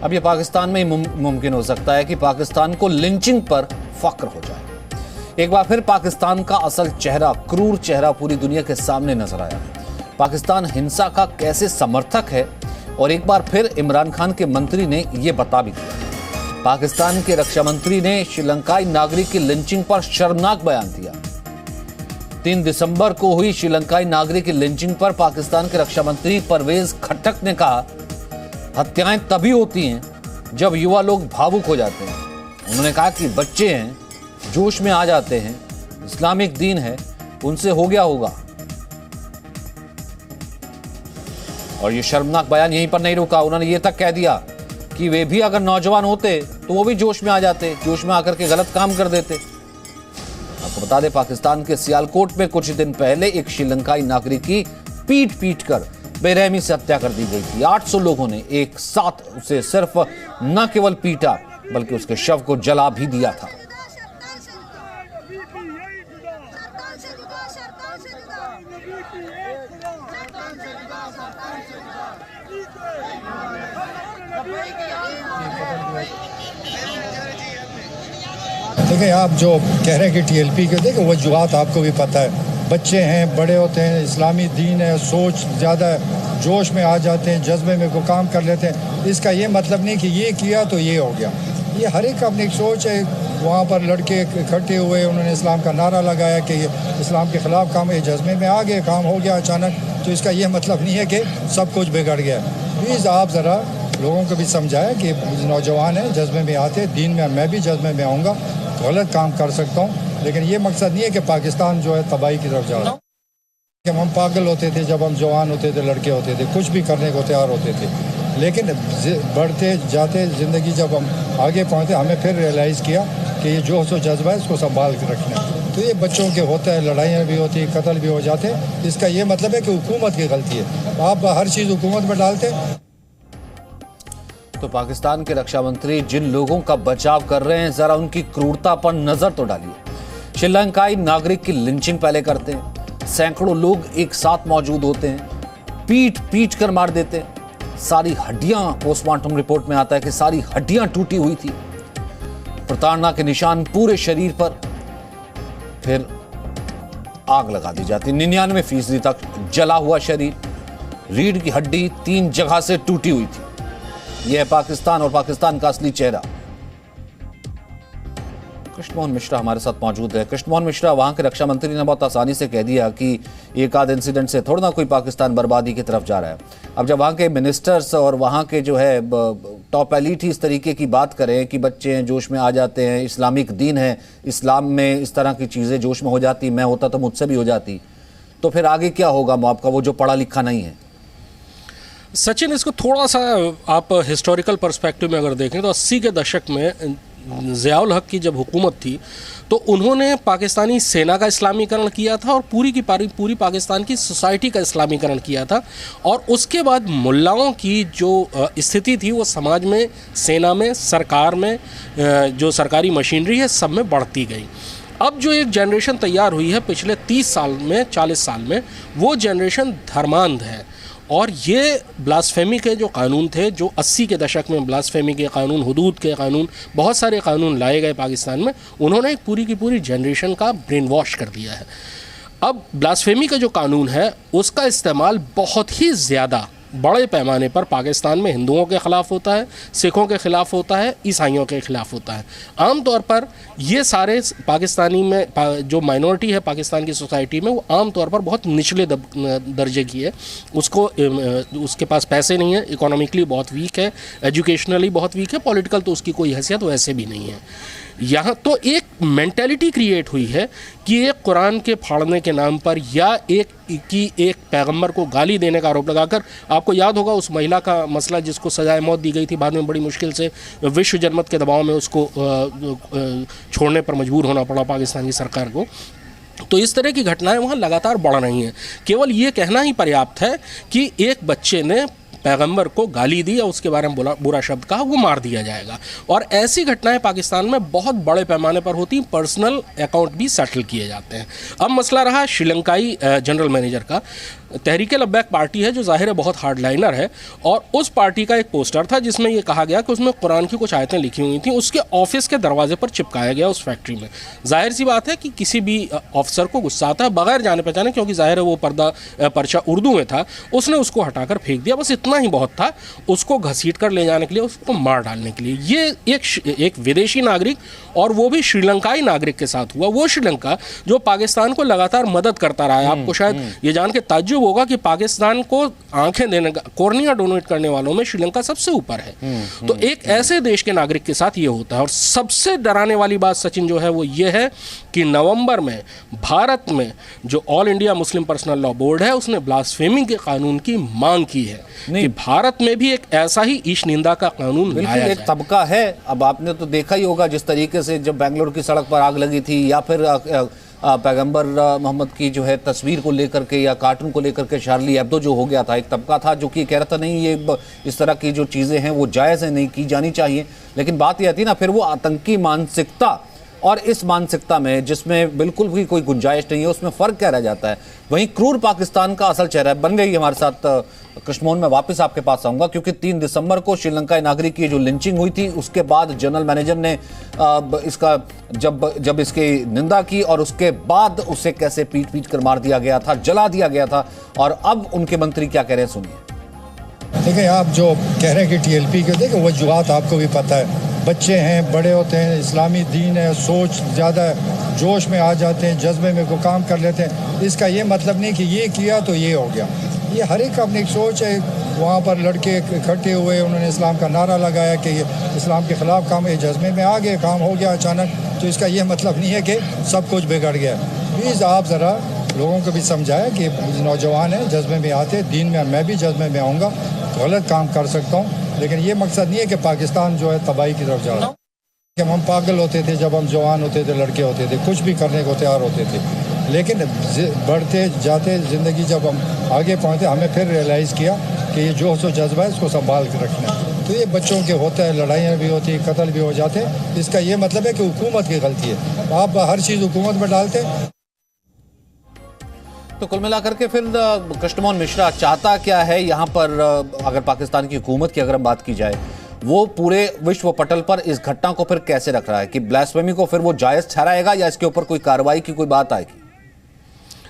अब ये पाकिस्तान में ही मुमकिन हो सकता है कि पाकिस्तान को लिंचिंग पर फख्र हो जाए। एक बार फिर पाकिस्तान का असल चेहरा, क्रूर चेहरा पूरी दुनिया के सामने नजर आया। पाकिस्तान हिंसा का कैसे समर्थक है और एक बार फिर इमरान खान के मंत्री ने यह बता भी दिया। पाकिस्तान के रक्षा मंत्री ने श्रीलंकाई नागरिक की लिंचिंग पर शर्मनाक बयान दिया। 3 दिसंबर को हुई श्रीलंकाई नागरिक की लिंचिंग पर पाकिस्तान के रक्षा मंत्री परवेज खट्टक ने कहा, हत्याएं तभी होती हैं जब युवा लोग भावुक हो जाते हैं। उन्होंने कहा कि बच्चे हैं, जोश में आ जाते हैं, इस्लामिक दीन है, उनसे हो गया होगा। और ये शर्मनाक बयान यहीं पर नहीं रुका, उन्होंने ये तक कह दिया कि वे भी अगर नौजवान होते तो वो भी जोश में आ जाते, जोश में आकर के गलत काम कर देते। आपको बता दें, पाकिस्तान के सियालकोट में कुछ दिन पहले एक श्रीलंकाई नागरिक की पीट कर बेरहमी से हत्या कर दी गई थी। 800 लोगों ने एक साथ उसे सिर्फ न केवल पीटा बल्कि उसके शव को जला भी दिया था। देखिए, आप जो कह रहे हैं कि टीएलपी के, देखिए वजूहात आपको भी पता है। बच्चे हैं, बड़े होते हैं, इस्लामी दीन है, सोच ज़्यादा है, जोश में आ जाते हैं, जज्बे में को काम कर लेते हैं। इसका ये मतलब नहीं कि ये किया तो ये हो गया। ये हर एक अपनी एक सोच है। वहाँ पर लड़के इकट्ठे हुए, उन्होंने इस्लाम का नारा लगाया कि ये इस्लाम के ख़िलाफ़ काम, ये जज्बे में आ गए, काम हो गया अचानक। तो इसका ये मतलब नहीं है कि सब कुछ बिगड़ गया। प्लीज़ आप ज़रा लोगों को भी समझाएं कि नौजवान हैं, जज्बे में आते, दीन में मैं भी जज्बे में आऊँगा, गलत काम कर सकता हूँ, लेकिन ये मकसद नहीं है कि पाकिस्तान जो है तबाही की तरफ जा रहा है। हम पागल होते थे जब हम जवान होते थे, लड़के होते थे, कुछ भी करने को तैयार होते थे, लेकिन बढ़ते जाते ज़िंदगी जब हम आगे पहुँचे, हमें फिर रियलाइज़ किया कि ये जोश और जज्बा है, इसको संभाल के रखना है। तो ये बच्चों के होता है, लड़ाइयाँ भी होती हैं, कत्ल भी हो जाते हैं। इसका ये मतलब है कि हुकूमत की गलती है। आप हर चीज़ हुकूमत में डालते हैं। तो पाकिस्तान के रक्षा मंत्री जिन लोगों का बचाव कर रहे हैं, जरा उनकी क्रूरता पर नजर तो डालिए। श्रीलंकाई नागरिक की लिंचिंग पहले करते हैं, सैकड़ों लोग एक साथ मौजूद होते हैं, पीट कर मार देते हैं। सारी हड्डियां, पोस्टमार्टम रिपोर्ट में आता है कि सारी हड्डियां टूटी हुई थी, प्रताड़ना के निशान पूरे शरीर पर। फिर आग लगा दी जाती, 99% तक जला हुआ शरीर, रीढ़ की हड्डी 3 जगह से टूटी हुई थी। यह है पाकिस्तान और पाकिस्तान का असली चेहरा। कृष्णमोहन मिश्रा हमारे साथ मौजूद है। कृष्णमोहन मिश्रा, वहां के रक्षा मंत्री ने बहुत आसानी से कह दिया कि एक आध इंसिडेंट से थोड़ा ना कोई पाकिस्तान बर्बादी की तरफ जा रहा है। अब जब वहां के मिनिस्टर्स और वहां के जो है टॉप एलीट ही इस तरीके की बात करें कि बच्चे हैं, जोश में आ जाते हैं, इस्लामिक दीन है, इस्लाम में इस तरह की चीज़ें जोश में हो जाती, मैं होता तो मुझसे भी हो जाती, तो फिर आगे क्या होगा आपका, वो जो पढ़ा लिखा नहीं है? सचिन, इसको थोड़ा सा आप हिस्टोरिकल पर्सपेक्टिव में अगर देखें तो 80 के दशक में ज़ियाउल हक की जब हुकूमत थी तो उन्होंने पाकिस्तानी सेना का इस्लामीकरण किया था और पूरी पाकिस्तान की सोसाइटी का इस्लामीकरण किया था। और उसके बाद मुल्लाओं की जो स्थिति थी वो समाज में, सेना में, सरकार में, जो सरकारी मशीनरी है, सब में बढ़ती गई। अब जो एक जनरेशन तैयार हुई है पिछले 30 साल में, 40 साल में, वो जनरेशन धर्मांध है। और ये ब्लास्फेमी के जो कानून थे, जो 80 के दशक में ब्लास्फेमी के कानून, हुदूद के कानून, बहुत सारे कानून लाए गए पाकिस्तान में, उन्होंने एक पूरी की पूरी जनरेशन का ब्रेन वॉश कर दिया है। अब ब्लास्फेमी का जो कानून है उसका इस्तेमाल बहुत ही ज़्यादा बड़े पैमाने पर पाकिस्तान में हिंदुओं के ख़िलाफ़ होता है, सिखों के ख़िलाफ़ होता है, ईसाइयों के ख़िलाफ़ होता है। आम तौर पर ये सारे पाकिस्तानी में जो माइनॉरिटी है पाकिस्तान की सोसाइटी में, वो आम तौर पर बहुत निचले दर्जे की है। उसके पास पैसे नहीं है, इकोनॉमिकली बहुत वीक है, एजुकेशनली बहुत वीक है, पॉलिटिकल तो उसकी कोई हैसियत वैसे भी नहीं है। यहाँ तो एक मेंटेलिटी क्रिएट हुई है कि एक कुरान के फाड़ने के नाम पर या एक पैगंबर को गाली देने का आरोप लगाकर, आपको याद होगा उस महिला का मसला जिसको सजाए मौत दी गई थी, बाद में बड़ी मुश्किल से विश्व जनमत के दबाव में उसको छोड़ने पर मजबूर होना पड़ा पाकिस्तान की सरकार को। तो इस तरह की घटनाएं वहाँ लगातार बढ़ रही हैं। केवल ये कहना ही पर्याप्त है कि एक बच्चे ने पैगंबर को गाली दी या उसके बारे में बुरा शब्द कहा, वो मार दिया जाएगा। और ऐसी घटनाएं पाकिस्तान में बहुत बड़े पैमाने पर होती हैं, पर्सनल अकाउंट भी सेटल किए जाते हैं। अब मसला रहा श्रीलंकाई जनरल मैनेजर का। तहरीक लब्बैक पार्टी है जो जाहिर है बहुत हार्डलाइनर है, और उस पार्टी का एक पोस्टर था जिसमें ये कहा गया कि उसमें कुरान की कुछ आयतें लिखी हुई थी, उसके ऑफिस के दरवाजे पर चिपकाया गया उस फैक्ट्री में। जाहिर सी बात है कि किसी भी ऑफिसर को गुस्सा आता है बगैर जाने पहचाने, क्योंकि जाहिर है वो पर्चा उर्दू में था, उसने उसको हटाकर फेंक दिया, बस इतना ही बहुत था उसको घसीट कर ले जाने के लिए, उसको मार डालने के लिए। ये एक विदेशी नागरिक, और वो भी श्रीलंकाई नागरिक के साथ हुआ। वो श्रीलंका जो पाकिस्तान को लगातार मदद करता रहा है। आपको शायद ये जान के ताज्जुब होगा कि पाकिस्तान को आंखें देने का, कॉर्निया डोनेट करने वालों में श्रीलंका सबसे ऊपर है। तो एक ऐसे देश के नागरिक के साथ ये होता है। और सबसे डराने वाली बात सचिन जो है वो ये है कि नवंबर में भारत में जो all India Muslim personal law board है उसने ब्लास्फेमी के कानून की मांग की है कि भारत में भी एक ऐसा ही ईश निंदा का कानून लाया जाए। एक तबका है, अब आपने तो देखा ही होगा जिस तरीके से जब बेंगलुरु की सड़क पर आग लगी थी, या फिर पैगंबर मोहम्मद की जो है तस्वीर को लेकर के या कार्टून को लेकर के शार्ली एब्दो जो हो गया था, एक तबका था जो कि कह रहा था नहीं ये इस तरह की जो चीज़ें हैं वो जायज़ है, नहीं की जानी चाहिए। लेकिन बात यह थी ना फिर वो आतंकी मानसिकता, और इस मानसिकता में जिसमें बिल्कुल भी कोई गुंजाइश नहीं है, उसमें फ़र्क क्या रह जाता है। वहीं क्रूर पाकिस्तान का असल चेहरा बन गई हमारे साथ कृष्णमोहन। मैं वापस आपके पास आऊँगा क्योंकि 3 दिसंबर को श्रीलंकाई नागरिक की जो लिंचिंग हुई थी उसके बाद जनरल मैनेजर ने इसका जब इसकी निंदा की और उसके बाद उसे कैसे पीट कर मार दिया गया था, जला दिया गया था, और अब उनके मंत्री क्या कह रहे हैं सुनिए। देखिए, आप जो कह रहे हैं कि TLP के, देखिए वजूहात आपको भी पता है। बच्चे हैं, बड़े होते हैं, इस्लामी दीन है, सोच ज़्यादा जोश में आ जाते हैं, जज्बे में को काम कर लेते हैं। इसका ये मतलब नहीं कि ये किया तो ये हो गया। ये हर एक अपनी सोच है। वहाँ पर लड़के इकट्ठे हुए, उन्होंने इस्लाम का नारा लगाया कि ये इस्लाम के ख़िलाफ़ काम, ये जज्बे में आ गए, काम हो गया अचानक। तो इसका ये मतलब नहीं है कि सब कुछ बिगड़ गया। प्लीज़ आप ज़रा लोगों को भी समझाएं कि नौजवान हैं, जज्बे में आते, दीन में मैं भी जज्बे में आऊँगा, गलत काम कर सकता हूँ, लेकिन ये मकसद नहीं है कि पाकिस्तान जो है तबाही की तरफ जा रहा है। कि हम पागल होते थे जब हम जवान होते थे, लड़के होते थे, कुछ भी करने को तैयार होते थे, लेकिन बढ़ते जाते ज़िंदगी जब हम आगे पहुँचे, हमें फिर रियलाइज़ किया कि ये जो जज्बा है इसको संभाल के रखना है। तो ये बच्चों के होता है, लड़ाइयाँ भी होती हैं, कत्ल भी हो जाते हैं। इसका ये मतलब है कि हुकूमत की गलती है। आप हर चीज़ हुकूमत में डालते हैं। तो कुल मिलाकर के फिर कृष्णमोहन मिश्रा चाहता क्या है यहाँ पर, अगर पाकिस्तान की हुकूमत की अगर हम बात की जाए, वो पूरे विश्व पटल पर इस घटना को फिर कैसे रख रहा है कि ब्लास्फेमी को फिर वो जायज़ ठहराएगा या इसके ऊपर कोई कार्रवाई की कोई बात आएगी?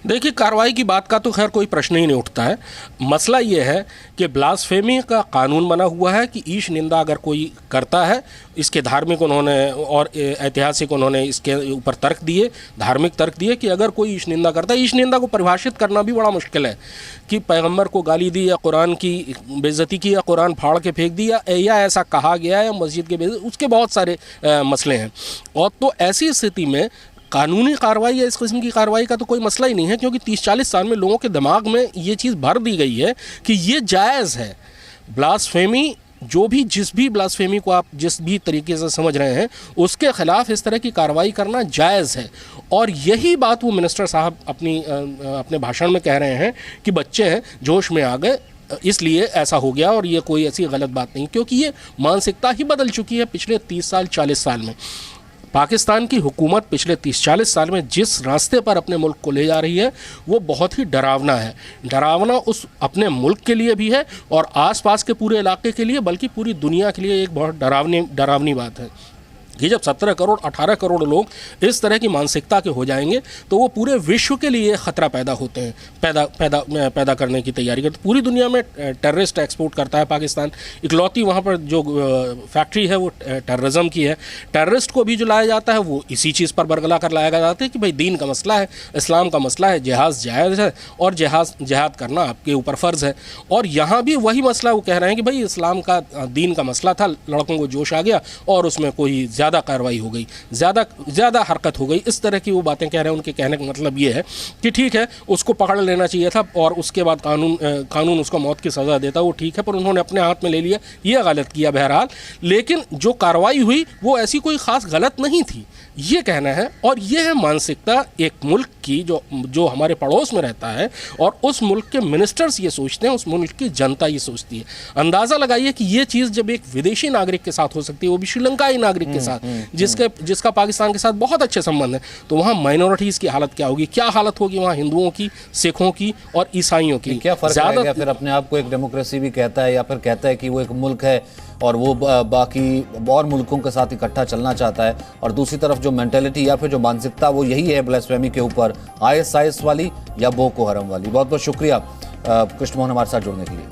देखिए, कार्रवाई की बात का तो खैर कोई प्रश्न ही नहीं उठता है। मसला ये है कि ब्लास्फेमी का कानून बना हुआ है कि ईश निंदा अगर कोई करता है, इसके धार्मिक उन्होंने और ऐतिहासिक उन्होंने इसके ऊपर तर्क दिए, धार्मिक तर्क दिए कि अगर कोई ईश निंदा करता है, ईश निंदा को परिभाषित करना भी बड़ा मुश्किल है कि पैगंबर को गाली दी या कुरान की बेइज्जती की या कुरान फाड़ के फेंक दी या ऐसा कहा गया है या मस्जिद के बेइज्जती, उसके बहुत सारे मसले हैं। और तो ऐसी स्थिति में कानूनी कार्रवाई या इस किस्म की कार्रवाई का तो कोई मसला ही नहीं है, क्योंकि 30-40 साल में लोगों के दिमाग में ये चीज़ भर दी गई है कि ये जायज़ है। ब्लास्फेमी जो भी, जिस भी ब्लास्फेमी को आप जिस भी तरीके से समझ रहे हैं, उसके ख़िलाफ़ इस तरह की कार्रवाई करना जायज़ है। और यही बात वो मिनिस्टर साहब अपने भाषण में कह रहे हैं कि बच्चे हैं, जोश में आ गए, इसलिए ऐसा हो गया, और ये कोई ऐसी गलत बात नहीं, क्योंकि ये मानसिकता ही बदल चुकी है पिछले 30 साल 40 साल में। पाकिस्तान की हुकूमत पिछले 30-40 साल में जिस रास्ते पर अपने मुल्क को ले जा रही है वो बहुत ही डरावना है। डरावना उस अपने मुल्क के लिए भी है और आसपास के पूरे इलाके के लिए, बल्कि पूरी दुनिया के लिए एक बहुत डरावनी बात है कि जब 17 करोड़ 18 करोड़ लोग इस तरह की मानसिकता के हो जाएंगे तो वो पूरे विश्व के लिए खतरा पैदा होते हैं, पैदा करने की तैयारी करते। पूरी दुनिया में टेररिस्ट एक्सपोर्ट करता है पाकिस्तान। इकलौती वहाँ पर जो फैक्ट्री है वो टेररिज्म की है। टेररिस्ट को भी जो लाया जाता है वो इसी चीज़ पर बरगला कर लाया जाता है कि भाई दीन का मसला है, इस्लाम का मसला है, जिहाद जायज़ है और जिहाद करना आपके ऊपर फ़र्ज़ है। और यहाँ भी वही मसला वो कह रहे हैं कि भाई इस्लाम का, दीन का मसला था, लड़कों को जोश आ गया और उसमें कोई ज़्यादा कार्रवाई हो गई, ज़्यादा हरकत हो गई, इस तरह की वो बातें कह रहे हैं। उनके कहने का मतलब ये है कि ठीक है उसको पकड़ लेना चाहिए था और उसके बाद कानून उसको मौत की सज़ा देता, वो ठीक है, पर उन्होंने अपने हाथ में ले लिया, ये गलत किया बहरहाल। लेकिन जो कार्रवाई हुई वो ऐसी कोई ख़ास गलत नहीं थी, ये कहना है। और ये है मानसिकता एक मुल्क की जो हमारे पड़ोस में रहता है और उस मुल्क के मिनिस्टर्स ये सोचते हैं, उस मुल्क की जनता ये सोचती है। अंदाज़ा लगाइए कि ये चीज़ जब एक विदेशी नागरिक के साथ हो सकती है, वो भी श्रीलंकाई नागरिक के साथ साथ, जिसका पाकिस्तान के साथ बहुत अच्छे संबंध है, तो वहाँ माइनॉरिटीज़ की हालत क्या होगी, क्या हालत होगी वहाँ हिंदुओं की, सिखों की और ईसाइयों की। क्या फर्क है? फिर अपने आप को एक डेमोक्रेसी भी कहता है या फिर कहता है कि वो एक मुल्क है और वो बाकी और मुल्कों के साथ इकट्ठा चलना चाहता है, और दूसरी तरफ जो मेंटेलिटी या फिर जो मानसिकता वो यही है ब्लास्फेमी के ऊपर, ISIS वाली या बोको हरम वाली। बहुत बहुत शुक्रिया कृष्ण मोहन हमारे साथ जुड़ने के लिए।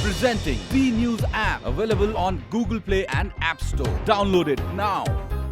Presenting B News app, available on Google Play and App Store. Download it now.